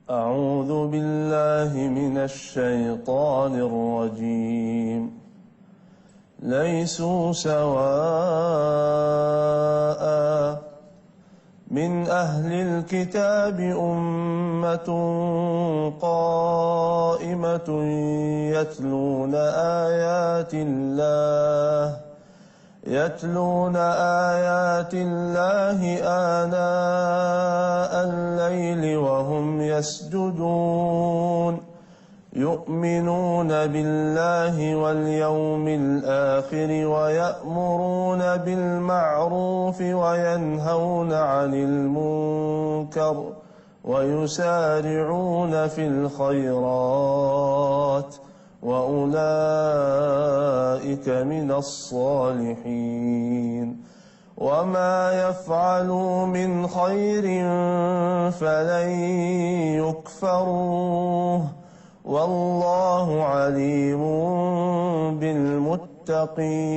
أعوذ بالله من الشيطان الرجيم ليسوا سواء من أهل الكتاب أمة قائمة يتلون آيات الله آناء الليل وهم يسجدون يؤمنون بالله واليوم الآخر ويأمرون بالمعروف وينهون عن المنكر ويسارعون في الخيرات وأولئك من الصالحين وما يفعلوا من خير فلن يكفروه والله عليم بالمتقين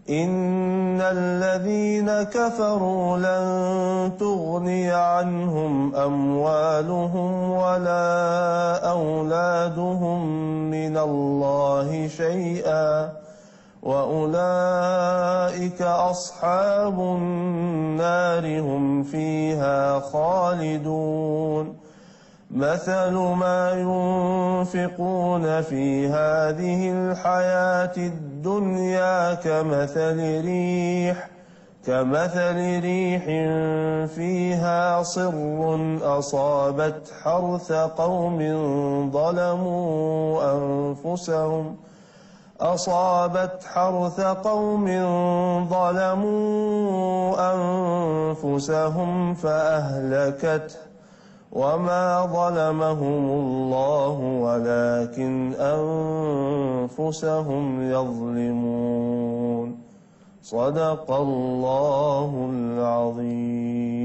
إن الذين كفروا لن تغني عنهم أموالهم ولا أولادهم من الله شيئا وأولئك أصحاب النار هم فيها خالدون مثل ما ينفقون في هذه الحياة الدنيا كمثل ريح فيها صر أصابت حرث قوم ظلموا أنفسهم فأهلكته وما ظلمهم الله ولكن أنفسهم يظلمون صدق الله العظيم.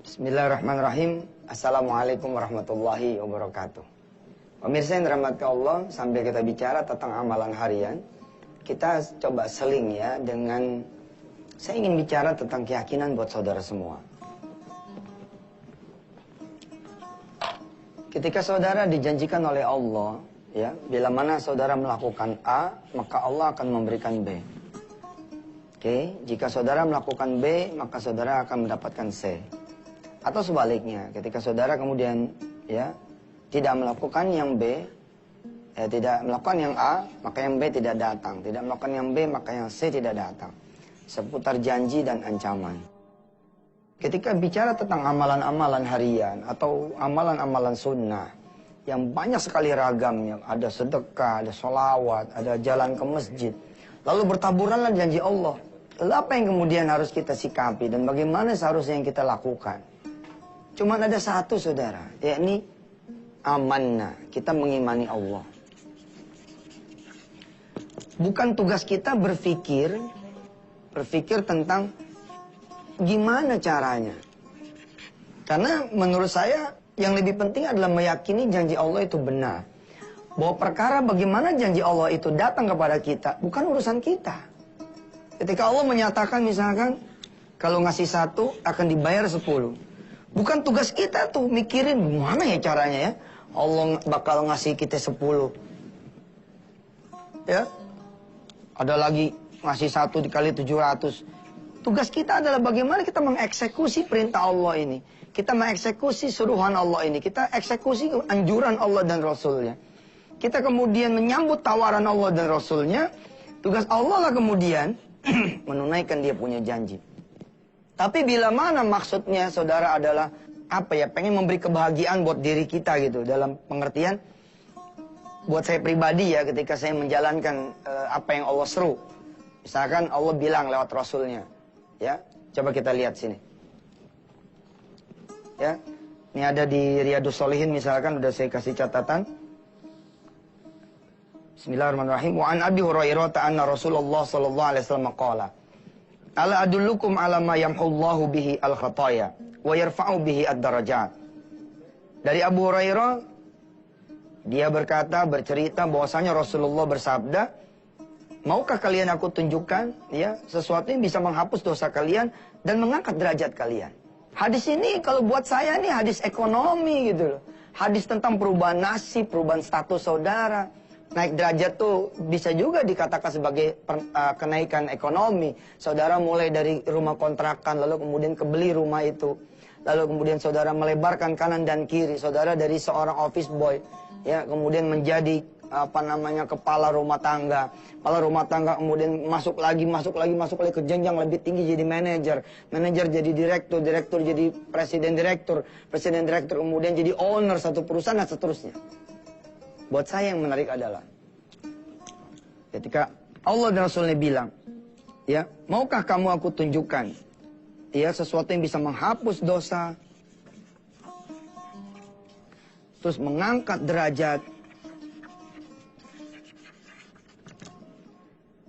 Bismillahirrahmanirrahim. Assalamualaikum warahmatullahi wabarakatuh. Pemirsa yang dirahmati Allah, sambil kita bicara tentang amalan harian, kita coba seling ya dengan, saya ingin bicara tentang keyakinan buat saudara semua. Ketika saudara dijanjikan oleh Allah, ya, bila mana saudara melakukan A, maka Allah akan memberikan B. Oke, jika saudara melakukan B, maka saudara akan mendapatkan C. Atau sebaliknya, ketika saudara kemudian ya tidak melakukan yang B, tidak melakukan yang A, maka yang B tidak datang. Tidak melakukan yang B, maka yang C tidak datang. Seputar janji dan ancaman. Ketika bicara tentang amalan-amalan harian atau amalan-amalan sunnah yang banyak sekali ragamnya, ada sedekah, ada sholawat, ada jalan ke masjid, lalu bertaburanlah janji Allah. Lalu apa yang kemudian harus kita sikapi dan bagaimana seharusnya yang kita lakukan? Cuma ada satu, saudara, yakni amanah, kita mengimani Allah. Bukan tugas kita berpikir tentang gimana caranya. Karena menurut saya yang lebih penting adalah meyakini janji Allah itu benar. Bahwa perkara bagaimana janji Allah itu datang kepada kita bukan urusan kita. Ketika Allah menyatakan misalkan kalau ngasih 1 akan dibayar 10. Bukan tugas kita tuh mikirin gimana ya caranya ya. Allah bakal ngasih kita 10. Ya. Ada lagi ngasih 1 dikali 700. Tugas kita adalah bagaimana kita mengeksekusi perintah Allah ini. Kita mengeksekusi suruhan Allah ini. Kita eksekusi anjuran Allah dan Rasulnya. Kita kemudian menyambut tawaran Allah dan Rasulnya. Tugas Allah lah kemudian menunaikan dia punya janji. Tapi bila mana maksudnya saudara adalah apa ya, pengen memberi kebahagiaan buat diri kita gitu. Dalam pengertian, buat saya pribadi ya, ketika saya menjalankan apa yang Allah seru. Misalkan Allah bilang lewat Rasulnya. Ya, coba kita lihat sini. Ya, ini ada di Riyadhus Shalihin misalkan, udah saya kasih catatan. Bismillahirrahmanirrahim. Wa an Abi Hurairah anna Rasulullah sallallahu alaihi wasallam qala: Ala adullukum ala ma yamhullahu bihi al-khataya wa yarfa'u bihi ad-darajat. Dari Abu Hurairah, dia bercerita bahwasanya Rasulullah bersabda, Maukah kalian aku tunjukkan ya sesuatu yang bisa menghapus dosa kalian dan mengangkat derajat kalian? Hadis ini kalau buat saya ini hadis ekonomi gitu loh. Hadis tentang perubahan nasib, perubahan status saudara. Naik derajat tuh bisa juga dikatakan sebagai kenaikan ekonomi. Saudara mulai dari rumah kontrakan lalu kemudian kebeli rumah itu. Lalu kemudian saudara melebarkan kanan dan kiri. Saudara dari seorang office boy ya kemudian menjadi kepala rumah tangga. Kepala rumah tangga kemudian masuk lagi ke jenjang lebih tinggi jadi manajer. Manajer jadi direktur, direktur jadi presiden direktur kemudian jadi owner satu perusahaan dan seterusnya. Buat saya yang menarik adalah ketika Allah dan Rasulnya bilang, ya, maukah kamu aku tunjukkan ya sesuatu yang bisa menghapus dosa, terus mengangkat derajat.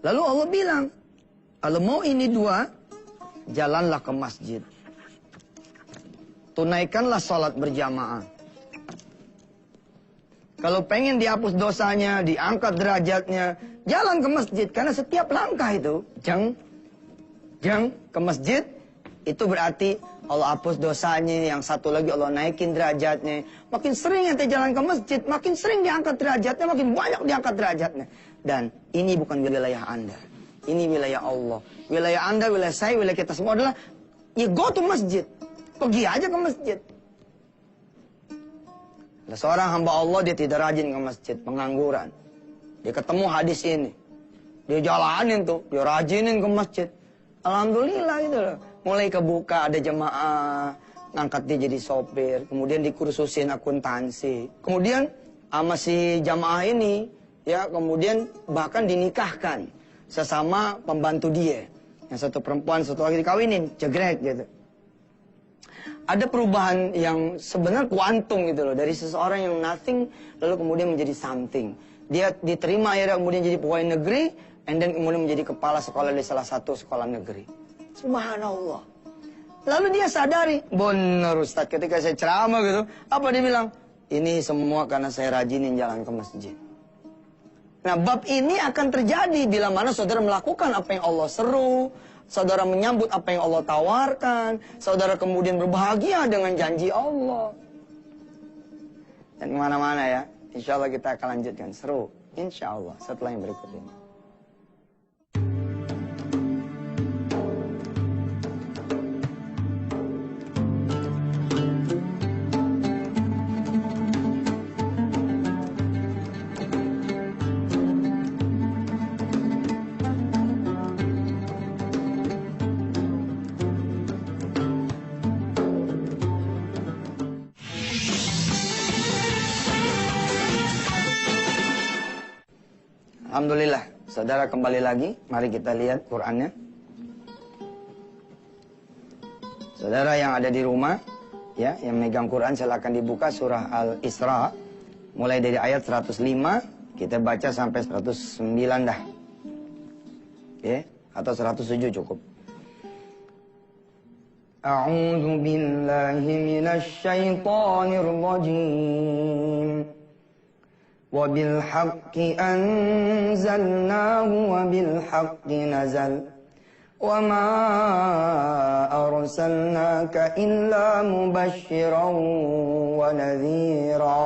Lalu Allah bilang, kalau mau ini dua, jalanlah ke masjid. Tunaikanlah salat berjamaah. Kalau pengen dihapus dosanya, diangkat derajatnya, jalan ke masjid. Karena setiap langkah itu, jeng ke masjid, itu berarti Allah hapus dosanya. Yang satu lagi Allah naikin derajatnya. Makin sering ente jalan ke masjid, makin sering diangkat derajatnya, makin banyak diangkat derajatnya. Dan ini bukan wilayah Anda. Ini wilayah Allah. Wilayah Anda, wilayah saya, wilayah kita semua adalah ya go to masjid. Pergi aja ke masjid. Ada seorang hamba Allah, dia tidak rajin ke masjid, pengangguran. Dia ketemu hadis ini. Dia jalanin tuh, dia rajinin ke masjid. Alhamdulillah gitu loh. Mulai kebuka, ada jemaah, ngangkat dia jadi sopir. Kemudian dikursusin akuntansi. Kemudian sama si jamaah ini, ya kemudian bahkan dinikahkan sesama pembantu dia. Yang satu perempuan, satu lagi dikawinin, jegrek gitu. Ada perubahan yang sebenarnya kuantum gitu loh. Dari seseorang yang nothing, lalu kemudian menjadi something. Dia diterima akhirnya kemudian jadi pegawai negeri, and then kemudian menjadi kepala sekolah di salah satu sekolah negeri. Subhanallah. Lalu dia sadari, benar Ustaz, ketika saya ceramah gitu, apa dia bilang? Ini semua karena saya rajinin jalan ke masjid. Nah, bab ini akan terjadi bila mana saudara melakukan apa yang Allah seru, saudara menyambut apa yang Allah tawarkan, saudara kemudian berbahagia dengan janji Allah. Dan kemana-mana ya, insya Allah kita akan lanjutkan seru, insya Allah setelah yang berikut ini. Alhamdulillah, saudara kembali lagi. Mari kita lihat Qur'annya. Saudara yang ada di rumah, ya, yang megang Quran silakan dibuka surah Al-Isra. Mulai dari ayat 105, kita baca sampai 109 dah. Ya, atau 107 cukup. A'udzu billahi minasy syaithanir rajim. وَبِالْحَقِّ أَنزَلْنَاهُ وَبِالْحَقِّ نَزَلَ وَمَا أَرْسَلْنَاكَ إِلَّا مُبَشِّرًا وَنَذِيرًا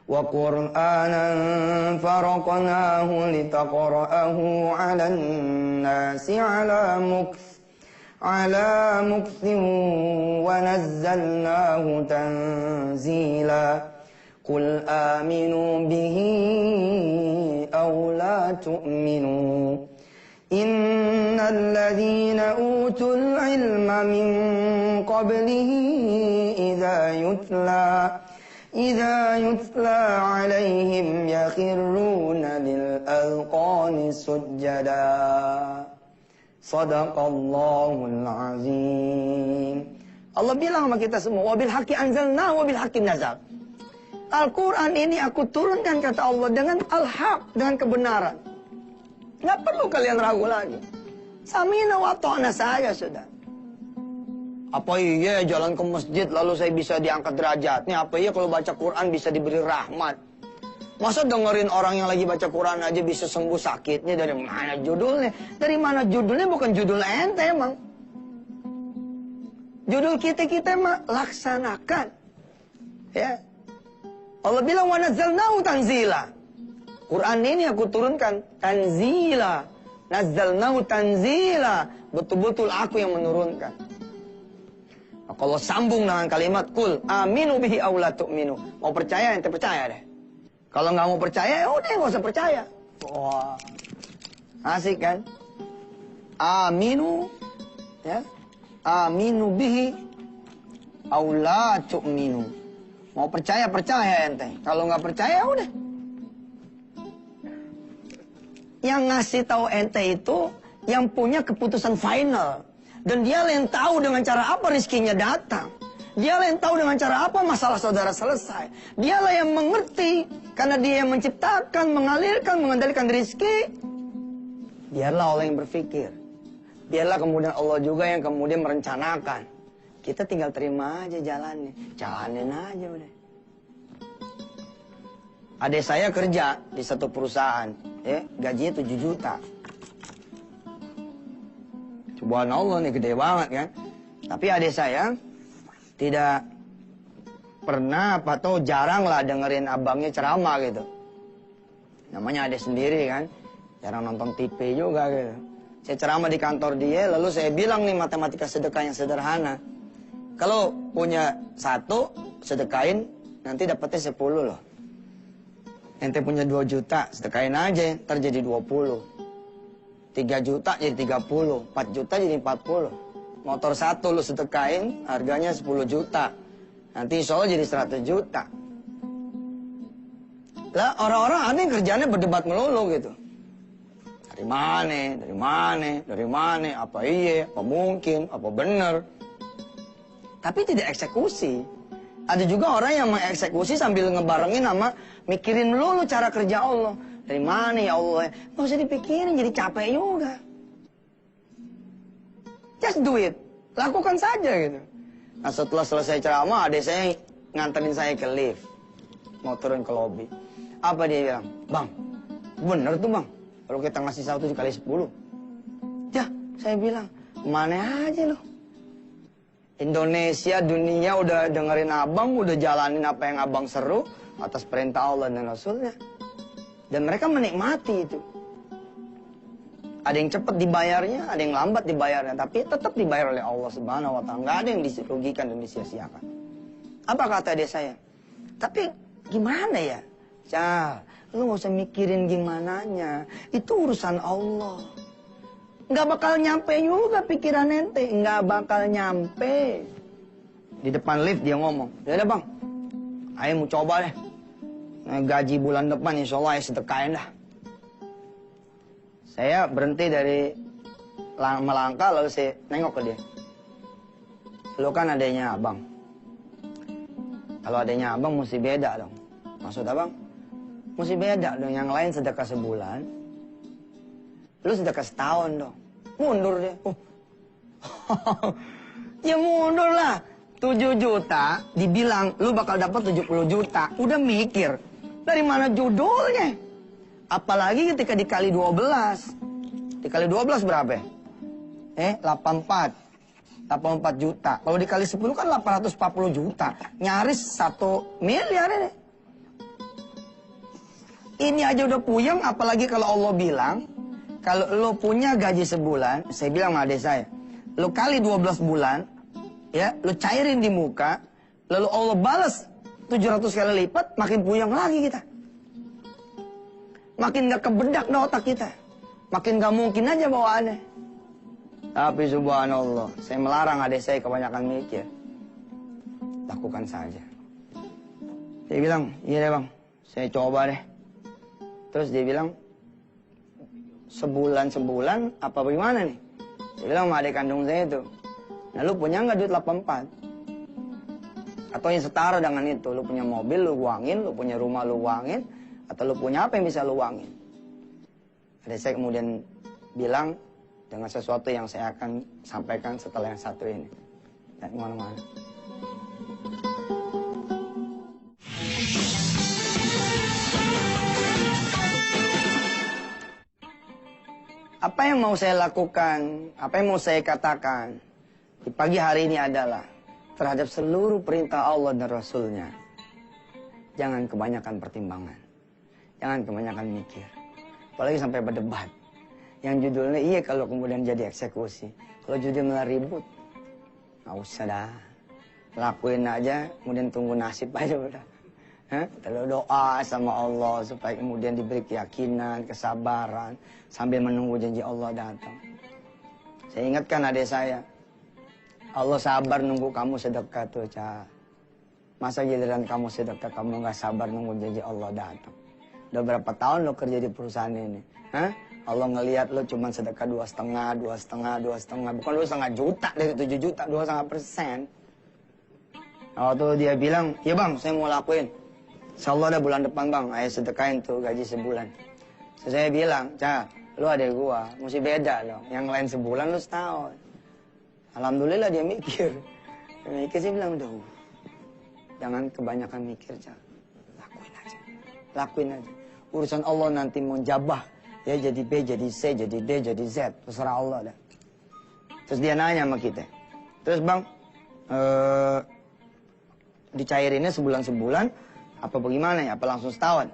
وَقُرْآنًا فَرَقْنَاهُ لِتَقْرَأَهُ عَلَى النَّاسِ عَلَى مُكْثٍ وَنَزَّلْنَاهُ تَنزِيلًا قل آمنوا به أو لا تؤمنوا إن الذين أوتوا العلم من قبله إذا يتلى عليهم يخرون للأذقان سجدا صدق الله العظيم. Allah bilang sama kita semua, wabil haqqi anzalna wabil haqqi nazal. Al-Quran ini aku turunkan kata Allah dengan al-haq, dengan kebenaran. Nggak perlu kalian ragu lagi. Samina wa ta'na saja sudah. Apa iya jalan ke masjid lalu saya bisa diangkat derajatnya? Apa iya kalau baca Quran bisa diberi rahmat? Masa dengerin orang yang lagi baca Quran aja bisa sembuh sakitnya? Dari mana judulnya? Dari mana judulnya? Bukan judul ente emang. Judul kita mah laksanakan. Ya. Allah bilang wa nazzalnahu tanzila. Quran ini aku turunkan tanzila. Nazzalnahu tanzila. Betul-betul aku yang menurunkan. Nah, kalau sambung dengan kalimat kul aminu bihi aw la tu'minu. Mau percaya ente percaya deh. Kalau nggak mau percaya ya udah nggak usah percaya. Wah. Asik kan? Aminu ya. Aminu bihi aw la tu'minu. Mau percaya ente. Kalau nggak percaya udah. Yang ngasih tahu ente itu yang punya keputusan final. Dan dia yang tahu dengan cara apa rizkinya datang. Dia yang tahu dengan cara apa masalah saudara selesai. Dialah yang mengerti. Karena dia yang menciptakan, mengalirkan, mengendalikan rizki. Biarlah Allah yang berpikir. Biarlah kemudian Allah juga yang kemudian merencanakan. Kita tinggal terima aja jalannya. Jalanin aja udah. Adik saya kerja di satu perusahaan. Ya, gajinya 7 juta. Subhanallah nih gede banget kan. Tapi adik saya tidak pernah atau jarang lah dengerin abangnya ceramah gitu. Namanya adik sendiri kan. Jarang nonton TV juga gitu. Saya ceramah di kantor dia, lalu saya bilang nih matematika sedekah yang sederhana. Kalau punya 1, sedekain, nanti dapetnya 10 loh. Ente punya 2 juta, sedekain aja, ntar jadi 20. 3 juta jadi 30, 4 juta jadi 40. Motor 1 lu sedekain, harganya 10 juta. Nanti insya Allah jadi 100 juta. Lah orang-orang ada yang kerjanya berdebat melulu gitu. Dari mana, apa iya, apa mungkin, apa benar. Tapi tidak eksekusi. Ada juga orang yang mengeksekusi sambil ngebarengin sama mikirin melulu cara kerja Allah. Dari mana ya Allah? Nggak usah dipikirin, jadi capek juga. Just do it. Lakukan saja gitu. Nah setelah selesai ceramah, adik saya nganterin saya ke lift. Mau turun ke lobi. Apa dia bilang? Bang, bener tuh bang. Kalau kita ngasih 1 dikali 10. Ya, saya bilang, mana aja loh. Indonesia, dunia udah dengerin abang, udah jalanin apa yang abang seru atas perintah Allah dan Rasulnya. Dan mereka menikmati itu. Ada yang cepat dibayarnya, ada yang lambat dibayarnya. Tapi tetap dibayar oleh Allah Subhanahu wa Ta'ala. Nggak ada yang dirugikan dan disia-siakan. Apa kata dia saya? Tapi gimana ya? Cah, lu nggak usah mikirin gimananya. Itu urusan Allah. Nggak bakal nyampe juga pikiran ente. Nggak bakal nyampe. Di depan lift dia ngomong. Ya udah bang, ayo mau coba deh. Nah, gaji bulan depan insya Allah ayo sedekain dah. Saya berhenti dari melangkah lalu saya nengok ke dia. Lu kan adanya abang. Kalau adanya abang mesti beda dong. Maksud abang? Mesti beda dong. Yang lain sedekah sebulan. Lu sedekah setahun dong. Mundur dia. Ya mundur lah. 7 juta dibilang lu bakal dapat 70 juta. Udah mikir. Dari mana judulnya? Apalagi ketika dikali 12. Dikali 12 berapa? 84. 84 juta. Kalau dikali 10 kan 840 juta. Nyaris 1 miliar ini. Ini aja udah puyeng, apalagi kalau Allah bilang, kalau lo punya gaji sebulan, saya bilang sama adik saya, lo kali 12 bulan, ya, lo cairin di muka, lalu Allah balas 700 kali lipat, makin puyeng lagi kita. Makin gak kebedak dah otak kita. Makin gak mungkin aja bawaannya. Tapi subhanallah, saya melarang adik saya kebanyakan mikir. Lakukan saja. Dia bilang, iya deh bang, saya coba deh. Terus dia bilang, sebulan apa bagaimana nih? Dia bilang sama adik kandung saya itu, nah lu punya nggak duit 84? Atau yang setara dengan itu, lu punya mobil lu uangin, lu punya rumah lu uangin, atau lu punya apa yang bisa lu uangin? Adik saya kemudian bilang dengan sesuatu yang saya akan sampaikan setelah yang satu ini. Dan kemana-mana. Apa yang mau saya lakukan, apa yang mau saya katakan di pagi hari ini adalah terhadap seluruh perintah Allah dan Rasulnya. Jangan kebanyakan pertimbangan. Jangan kebanyakan mikir. Apalagi sampai berdebat. Yang judulnya, iya kalau kemudian jadi eksekusi. Kalau judulnya ribut, nggak usah dah. Lakuin aja, kemudian tunggu nasib aja udah. Terlalu doa sama Allah supaya kemudian diberi keyakinan, kesabaran sambil menunggu janji Allah datang. Saya ingatkan adik saya, Allah sabar nunggu kamu sedekah tuh, Cak. Masa giliran kamu sedekah kamu nggak sabar nunggu janji Allah datang? Udah berapa tahun lo kerja di perusahaan ini? Allah ngelihat lo cuma sedekah 2,5, bukan 2,5 juta dari 7 juta, 2,5%. Waktu dia bilang, ya bang, saya mau lakuin. Insyaallah ada bulan depan bang, ayo sedekahin tuh gaji sebulan. Saya bilang, Cak, lu ada gua, mesti beda loh. Yang lain sebulan, lu setahun. Alhamdulillah dia mikir. Dia mikir, sih bilang, udah, jangan kebanyakan mikir, Cak. Lakuin aja. Lakuin aja. Urusan Allah nanti mau jabah. Ya jadi B, jadi C, jadi D, jadi Z. Terserah Allah dah. Terus dia nanya sama kita. Terus bang, dicairinnya sebulan-sebulan, apa bagaimana ya? Apa langsung setahun?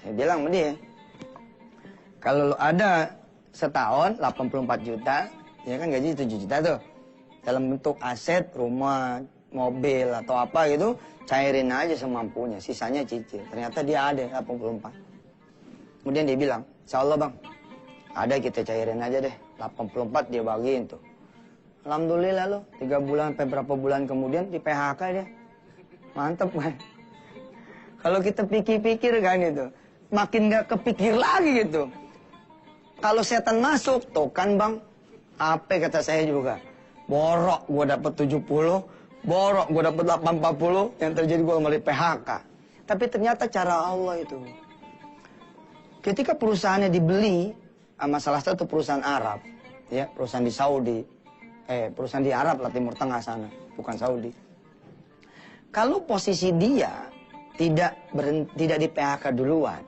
Saya bilang sama dia, kalau ada setahun 84 juta, ya kan gaji 7 juta tuh. Dalam bentuk aset, rumah, mobil atau apa gitu, cairin aja semampunya, sisanya cicil. Ternyata dia ada 84. Kemudian dia bilang, insyaallah bang, ada kita cairin aja deh. 84 dia bagiin tuh. Alhamdulillah loh, 3 bulan sampai berapa bulan kemudian di PHK dia. Mantep kan? Kalau kita pikir-pikir kan itu, makin gak kepikir lagi gitu. Kalau setan masuk, tuh kan bang, apa kata saya juga, borok gue dapet 70, borok gue dapet 840, yang terjadi gue kembali PHK. Tapi ternyata cara Allah itu. Ketika perusahaannya dibeli sama salah satu perusahaan Arab, ya perusahaan di Saudi, perusahaan di Arab lah, Timur Tengah sana, bukan Saudi. Kalau posisi dia tidak di PHK duluan,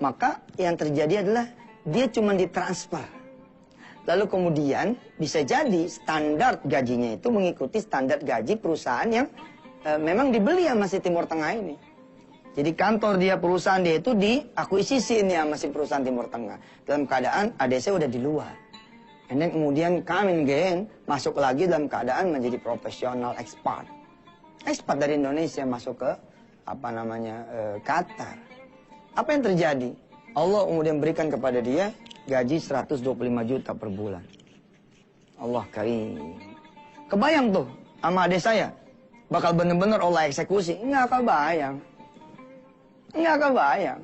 maka yang terjadi adalah dia cuma ditransfer. Lalu kemudian bisa jadi standar gajinya itu mengikuti standar gaji perusahaan yang memang dibeli sama si Timur Tengah ini. Jadi kantor dia, perusahaan dia itu diakuisisi ini sama si perusahaan Timur Tengah. Dalam keadaan ADC udah di luar. And then kemudian come again, masuk lagi dalam keadaan menjadi profesional expat. Expat dari Indonesia masuk ke Qatar. Apa yang terjadi? Allah kemudian berikan kepada dia gaji 125 juta per bulan. Allah karim. Kebayang tuh sama adik saya, bakal bener-bener Allah eksekusi. Enggak kebayang. Enggak kebayang.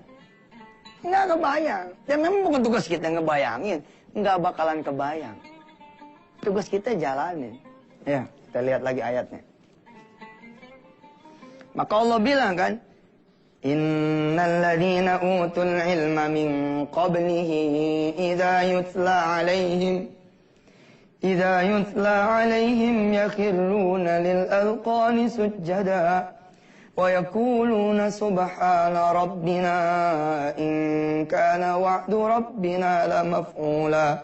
Enggak kebayang. Dan memang bukan tugas kita ngebayangin. Enggak bakalan kebayang. Tugas kita jalanin. Ya, kita lihat lagi ayatnya. Maka Allah bilang kan, Innal ladhina utul ilma min qablihi idza yutla alaihim yakhirruna lil alqani sujjada wa yaquluna subhana rabbina in kana wa'du rabbina lamaf'ula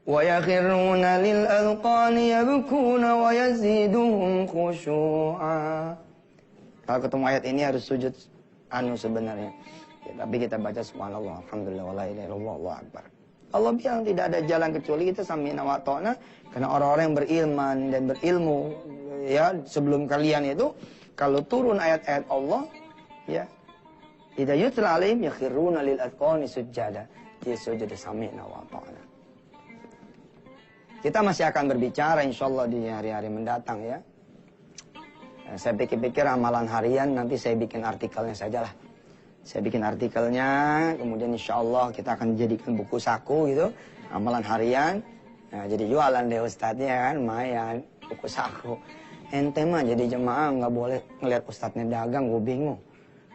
wa yakhiruna lil alqani yabkuna wa yaziduhum khushu'a. Kalau ketemu ayat ini harus sujud sebenarnya. Ya, tapi kita baca subhanallah, alhamdulillah, wala ilaha illallah, Allahu akbar. Allah bilang tidak ada jalan kecuali kita sami'na wa ta'na, karena orang-orang yang berilman dan berilmu ya sebelum kalian itu kalau turun ayat-ayat Allah ya idza yutla alaihim yakhiruna lil adqani sujada. Dia sujud sami'na wa ta'na. Kita masih akan berbicara insyaallah di hari-hari mendatang ya. Saya pikir-pikir amalan harian, nanti saya bikin artikelnya sajalah. Saya bikin artikelnya, kemudian insya Allah kita akan jadikan buku saku gitu, amalan harian. Nah, jadi jualan deh ustadznya kan, lumayan, buku saku. Ente mah jadi jemaah nggak boleh ngeliat ustadznya dagang, gue bingung.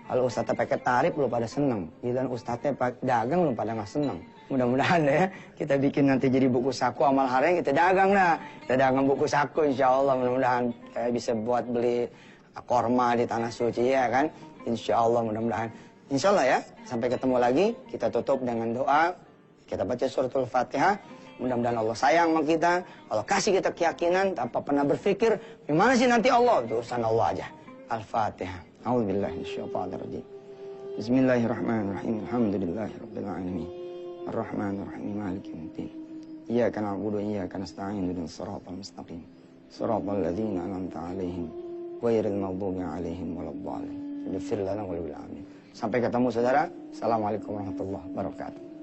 Kalau ustadznya pakai tarif, lu pada seneng. Dan ustadznya dagang, lu pada nggak seneng. Mudah-mudahan ya, kita bikin nanti jadi buku saku amal harian, kita dagang dah. Kita dagang buku saku insya Allah, mudah-mudahan bisa buat beli korma di tanah suci ya kan. Insya Allah mudah-mudahan. Insya Allah ya, sampai ketemu lagi, kita tutup dengan doa. Kita baca suratul Fatihah, mudah-mudahan Allah sayang sama kita, Allah kasih kita keyakinan tanpa pernah berpikir gimana sih nanti Allah, itu urusan Allah aja. Al-Fatihah. A'udzubillahi minasyaitonirrajim. Bismillahirrahmanirrahim. Alhamdulillahirabbil alamin. Arrahmanirrahim. Maliki yaumiddin. Iyyaka na'budu wa iyyaka nasta'in. Ihdinas siratal mustaqim. Siratal ladzina an'amta 'alaihim ghairil maghdubi 'alaihim waladdallin. Ighfir lana wa lil amin. Sampai ketemu saudara. Assalamualaikum warahmatullahi wabarakatuh.